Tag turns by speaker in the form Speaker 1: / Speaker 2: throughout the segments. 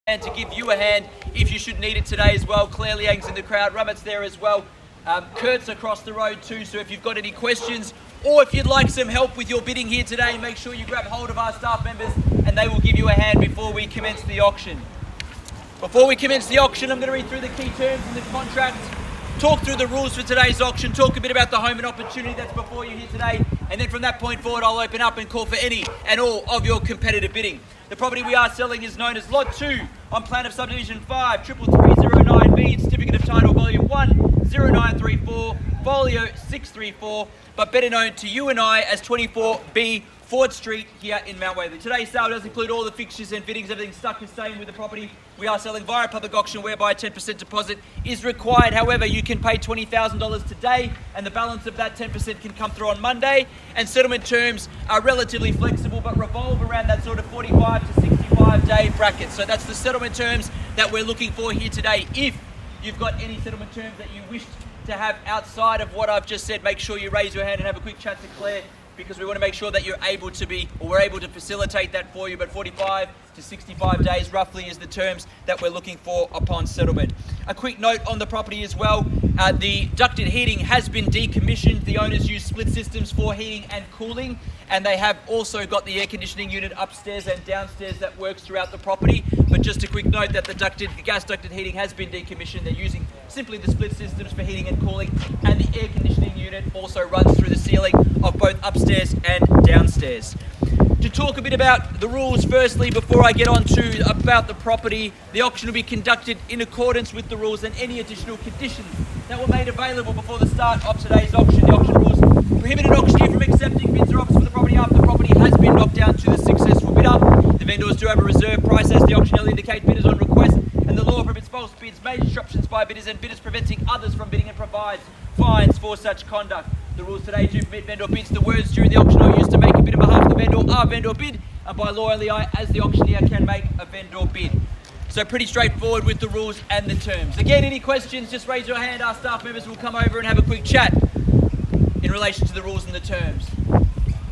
Speaker 1: and to give you a hand if you should need it today as well. Claire Liang's in the crowd, Ramit's there as well. Kurt's across the road too, so if you've got any questions or if you'd like some help with your bidding here today, make sure you grab hold of our staff members and they will give you a hand before we commence the auction. Before we commence the auction, I'm going to read through the key terms in the contract, talk through the rules for today's auction, talk a bit about the home and opportunity that's before you here today, and then from that point forward I'll open up and call for any and all of your competitive bidding. The property we are selling is known as Lot 2 on plan of subdivision 5, 33309B, certificate of title volume 1, 0934, folio 634, but better known to you and I as 24B Ford Street here in Mount Waverley. Today's sale does include all the fixtures and fittings, everything stuck and staying with the property. We are selling via public auction whereby a 10% deposit is required. However, you can pay $20,000 today and the balance of that 10% can come through on Monday. And settlement terms are relatively flexible but revolve around that sort of 45 to 65 day bracket. So that's the settlement terms that we're looking for here today. If you've got any settlement terms that you wish to have outside of what I've just said, make sure you raise your hand and have a quick chat to Claire, because we want to make sure that you're able to be, or we're able to facilitate that for you. But 45 to 65 days roughly is the terms that we're looking for upon settlement. A quick note on the property as well, the ducted heating has been decommissioned. The owners use split systems for heating and cooling, and they have also got the air conditioning unit upstairs and downstairs that works throughout the property. But just a quick note that the gas ducted heating has been decommissioned. They're using simply the split systems for heating and cooling, and the air conditioning unit also runs through the ceiling of both upstairs and downstairs. To talk a bit about the rules firstly before I get on to about the property, the auction will be conducted in accordance with the rules and any additional conditions that were made available before the start of today's auction. The auction rules prohibit an auctioneer from accepting bids or offers for the property after the property has been knocked down to the successful bidder. The vendors do have a reserve price as the auction will indicate bidders on request, and the law prohibits false bids, major disruptions by bidders and bidders preventing others from bidding, and provides fines for such conduct. The rules today do permit vendor bids. The words during the auction are used to make a bid on behalf of the vendor are vendor bid, and by law only I, as the auctioneer, can make a vendor bid. So pretty straightforward with the rules and the terms. Again, any questions, just raise your hand. Our staff members will come over and have a quick chat in relation to the rules and the terms.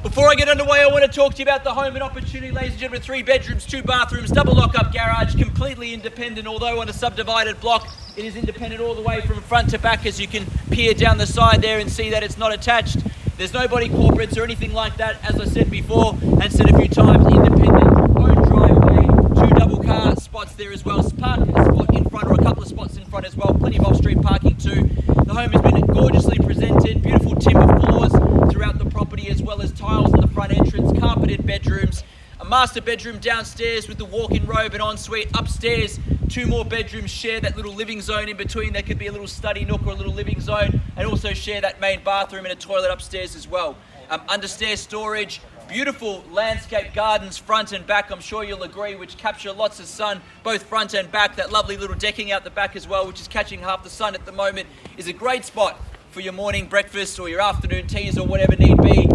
Speaker 1: Before I get underway, I want to talk to you about the home and opportunity, ladies and gentlemen. 3 bedrooms, 2 bathrooms, double lock-up garage, completely independent, although on a subdivided block, it is independent all the way from front to back, as you can peer down the side there and see that it's not attached. There's no body corporates or anything like that, as I said before, and said a few times, independent, own driveway, 2 double car spots there as well, park a spot in front or a couple of spots in front as well, plenty of off-street parking too. The home has been gorgeously presented, beautiful timber floors throughout the property, as well as tiles on the front entrance, carpeted bedrooms, a master bedroom downstairs with the walk-in robe and ensuite. Upstairs, 2 more bedrooms share that little living zone in between. There could be a little study nook or a little living zone, and also share that main bathroom and a toilet upstairs as well. Understairs storage, beautiful landscape gardens front and back, I'm sure you'll agree, which capture lots of sun both front and back. That lovely little decking out the back as well, which is catching half the sun at the moment, is a great spot for your morning breakfast or your afternoon teas or whatever need be.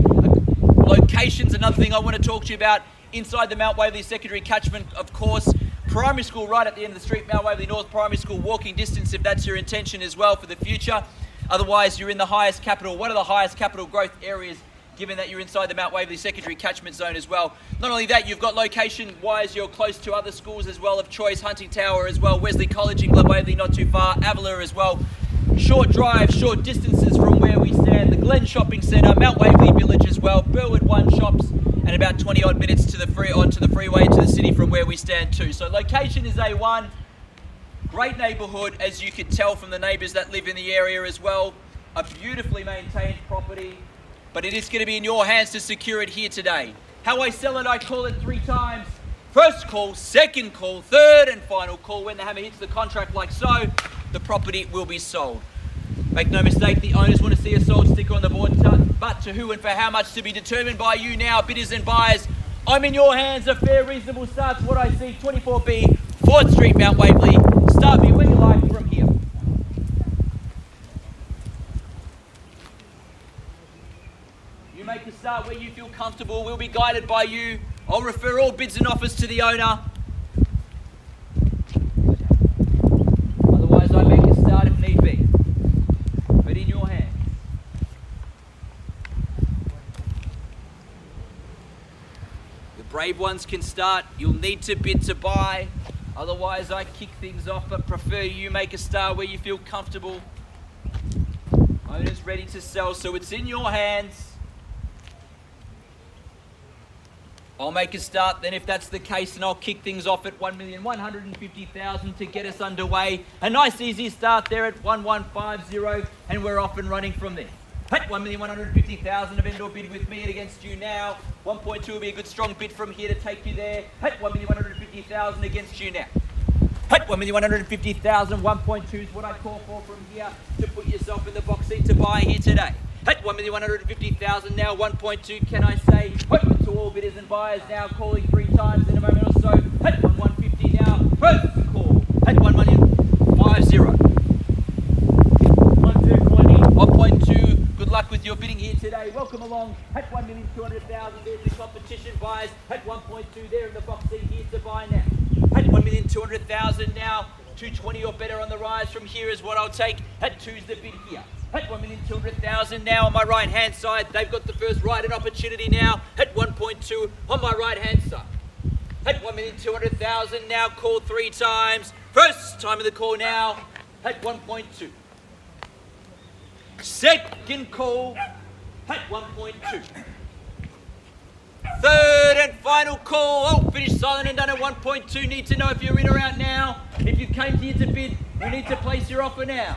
Speaker 1: Location's another thing I want to talk to you about. Inside the Mount Waverley secondary catchment, of course. Primary school right at the end of the street, Mount Waverley North Primary School, walking distance if that's your intention as well for the future. Otherwise, you're in the highest capital, one of the highest capital growth areas, given that you're inside the Mount Waverley secondary catchment zone as well. Not only that, you've got location-wise, you're close to other schools as well of choice, Hunting Tower as well, Wesley College in Glen Waverley not too far, Avila as well. Short drive, short distances from where we stand, the Glen Shopping Centre, Mount Waverley Village as well, Burwood 1 shops, and about 20 odd minutes to the freeway into the city from where we stand too. So location is A1, great neighbourhood, as you can tell from the neighbours that live in the area as well. A beautifully maintained property, but it is going to be in your hands to secure it here today. How I sell it, I call it 3 times. First call, second call, third and final call. When the hammer hits the contract like so, the property will be sold. Make no mistake, the owners want to see a sold sticker on the board, but to who and for how much to be determined by you now, bidders and buyers. I'm in your hands. A fair, reasonable start's what I see. 24B, 4th Street, Mount Waverley. Start me where you like from here. You make a start where you feel comfortable. We'll be guided by you. I'll refer all bids and offers to the owner. Otherwise, I make a start if need be. But in your hands. The brave ones can start. You'll need to bid to buy. Otherwise, I kick things off, but prefer you make a start where you feel comfortable. Owner's ready to sell, so it's in your hands. I'll make a start then if that's the case, and I'll kick things off at 1,150,000 to get us underway. A nice easy start there at 1,150, and we're off and running from there. At 1,150,000, a vendor bid with me and against you now. 1.2 will be a good strong bid from here to take you there. At 1,150,000 against you now. At 1,150,000, 1.2 is what I call for from here to put yourself in the box seat to buy here today. At 1,150,000 now, 1.2, can I say, open to all bidders and buyers now, calling 3 times in a moment or so. At 1,150 now, first call. At 1,150. 1.2, good luck with your bidding here today. Welcome along. At 1,200,000, there's the competition buyers. At 1.2, they're in the box seat here to buy now. At 1,200,000 now, 220 or better on the rise from here is what I'll take. At 2's the bid here. At 1,200,000 now on my right hand side, they've got the first right and opportunity now. At 1.2 on my right hand side. At 1,200,000 now, call 3 times. First time of the call now. At 1.2. Second call at 1.2. Third and final call. Oh, finished silent and done at 1.2. Need to know if you're in or out now. If you came here to bid, you need to place your offer now.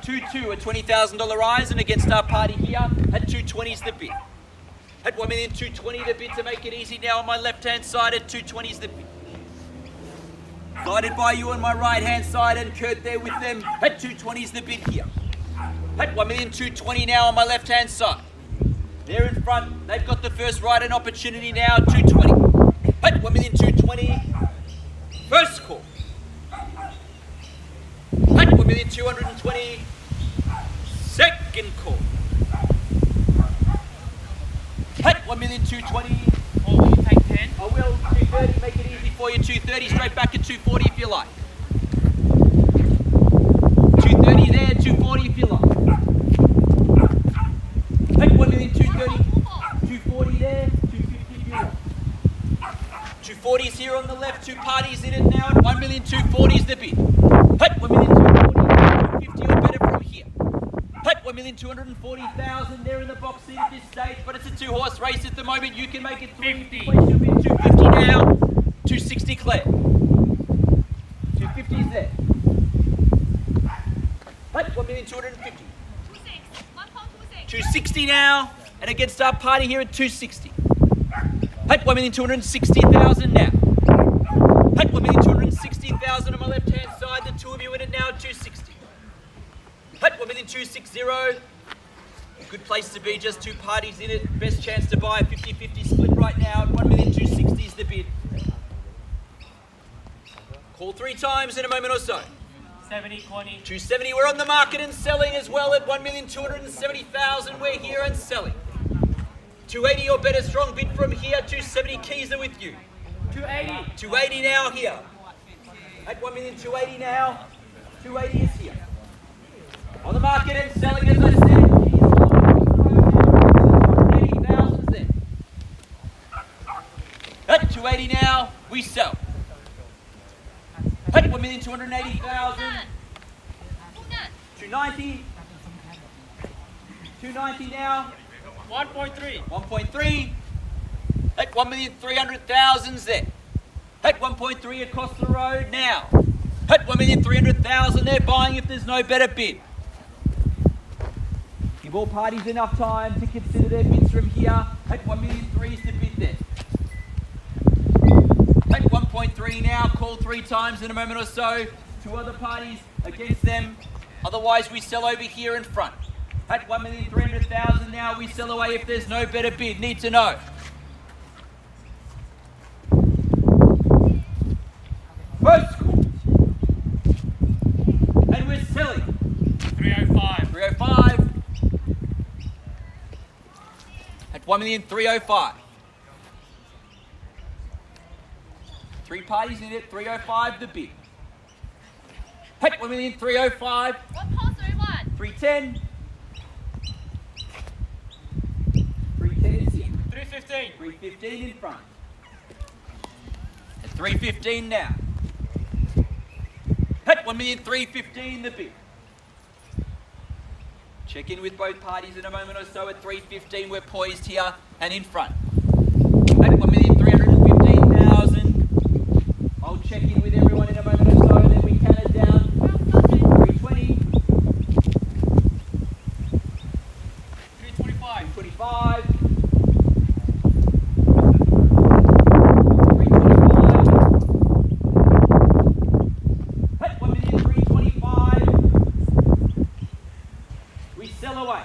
Speaker 1: 2.2, a $20,000 rise, and against our party here at 220 is the bid. At 1,220,000 the bid to make it easy now on my left hand side. At 220 is the bid. Guided by you on my right hand side, and Kurt there with them. At 220 is the bid here. At 1,220,000 now on my left hand side. They're in front. They've got the first right and opportunity now. 220. At 1,220,000. First call. At 1,220,000. Second call. At 1,220,000.
Speaker 2: Or will you take 10?
Speaker 1: I will. 230. Make it easy for you. 230. Straight back at 240 if you like. 230 there. 240 if you like. At 1,230,000. 240 there. 250 if you like. 240 is here on the left. 2 parties in it now. At 1,240,000 is the bid. At 1,240,000. 250 or better from here. At 1,240,000, they're in the box seat at this stage, but it's a 2-horse race at the moment. You can make it
Speaker 2: 50.
Speaker 1: 250 now, 260 Claire. 250 is there. At 1,250,000. 260 now, and against our party here at 260. At 1,260,000 now. At 1,260,000 on my left hand side, the 2 of you in it now at 260. At 1,260,000, good place to be, just 2 parties in it. Best chance to buy a 50-50 split right now. At 1,260,000 is the bid. Call 3 times in a moment or so.
Speaker 2: 70, 20.
Speaker 1: 270, we're on the market and selling as well at 1,270,000. We're here and selling. 280 or better, strong bid from here. 270 keys are with you.
Speaker 2: 280.
Speaker 1: 280 now here. At 1,280,000 now. 280 is here. On the market and selling, as I said. 180,000 there. At 280 now, we sell. At 1,280,000. 290. 290 now.
Speaker 2: 1.3.
Speaker 1: 1.3. At 1,300,000 there. At 1.3 across the road now. At 1,300,000, they're buying if there's no better bid. Give all parties enough time to consider their bids from here. At 1,300,000 is the bid there. At 1.3 now, call 3 times in a moment or so. 2 other parties against them. Otherwise, we sell over here in front. At 1,300,000 now, we sell away if there's no better bid. Need to know. First call. And we're selling.
Speaker 2: 305.
Speaker 1: 305. At 1,305,000. 3 parties in it. 305 the bid. At 1,305,000. 310. 310 is here.
Speaker 2: 315.
Speaker 1: 315 in front. 315 now. At 1,315,000 the bid. Check in with both parties in a moment or so. At 315 we're poised here and in front. At 1,315,000. I'll check in with everyone in a moment or so and then we count it down. 320.
Speaker 2: 325.
Speaker 1: 325. 325. At 1,325,000. We sell away.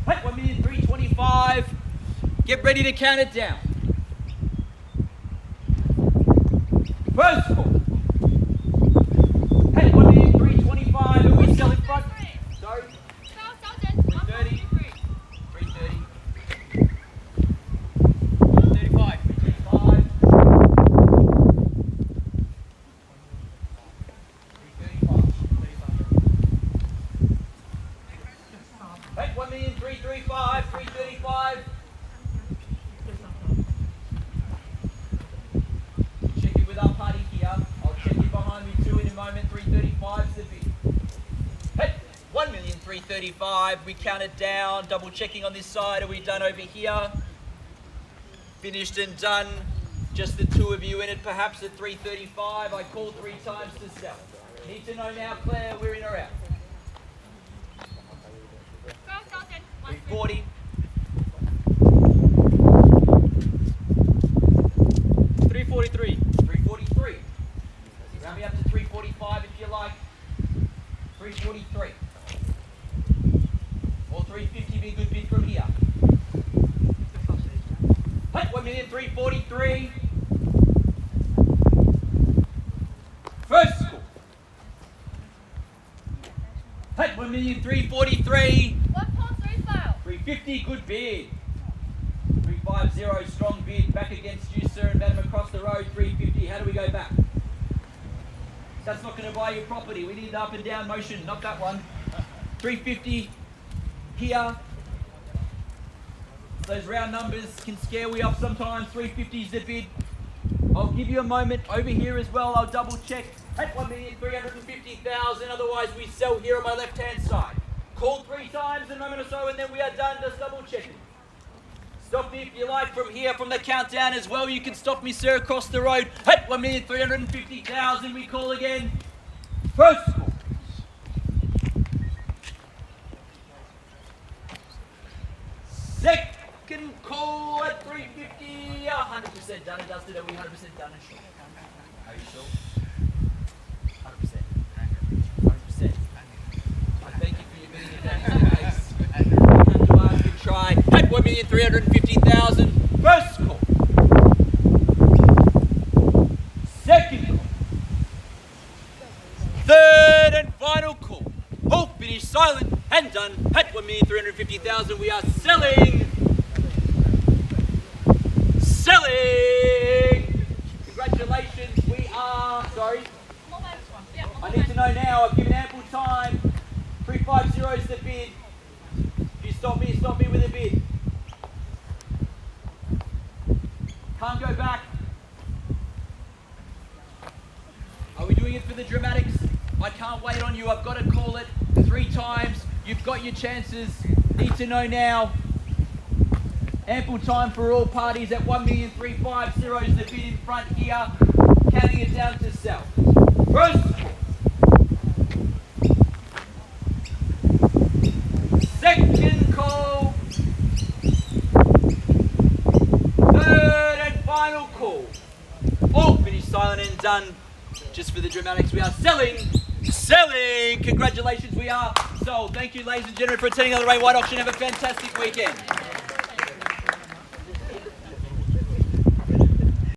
Speaker 1: At 1,325,000. Get ready to count it down. First call. At 1,325,000 and we sell in front. Sorry. 330. 330.
Speaker 2: 35.
Speaker 1: 35. 335. At 1,335,000, 335. Check in with our party here. I'll check in behind me too in a moment. 335's the bid. Hey, 1,335,000. We count it down. Double checking on this side. Are we done over here? Finished and done. Just the two of you in it, perhaps at 335. I called 3 times to sell. Need to know now, Claire, we're in or out? 340.
Speaker 2: 343.
Speaker 1: 343. Round me up to 345 if you like. 343. Or 350 be a good bid from here. Hey, 1,343,000. First score. Hey, 1,343,000. 350, good bid. 350, strong bid. Back against you, sir, and madam across the road. 350. How do we go back? That's not going to buy your property. We need the up and down motion, not that one. 350 here. Those round numbers can scare we off sometimes. 350 is the bid. I'll give you a moment over here as well. I'll double check at 1,350,000. Otherwise, we sell here on my left-hand side. Called 3 times in a moment or so, and then we are done. Just double checking. Stop me if you like from here, from the countdown as well. You can stop me, sir, across the road at 1,350,000. We call again. First call. Second call at 350. 100% done and dusted. Are we 100% done and sure? Are you sure? 100%. 100%. I thank you for your bidding in that case. Come to us, good try. At 1,350,000. First call. Second call. Third and final call. All finished, silent and done. At 1,350,000, we are selling. Selling. Congratulations, we are. Sorry. I need to know now. I've given ample time. 350 is the bid. If you stop me with a bid. Can't go back. Are we doing it for the dramatics? I can't wait on you. I've got to call it 3 times. You've got your chances. Need to know now. Ample time for all parties at 1,350,000 is the bid in front here. Counting it down to sell. First. Second call. Third and final call. All finished, silent and done. Just for the dramatics, we are selling. Selling! Congratulations, we are sold. Thank you, ladies and gentlemen, for attending another Ray White auction. Have a fantastic weekend.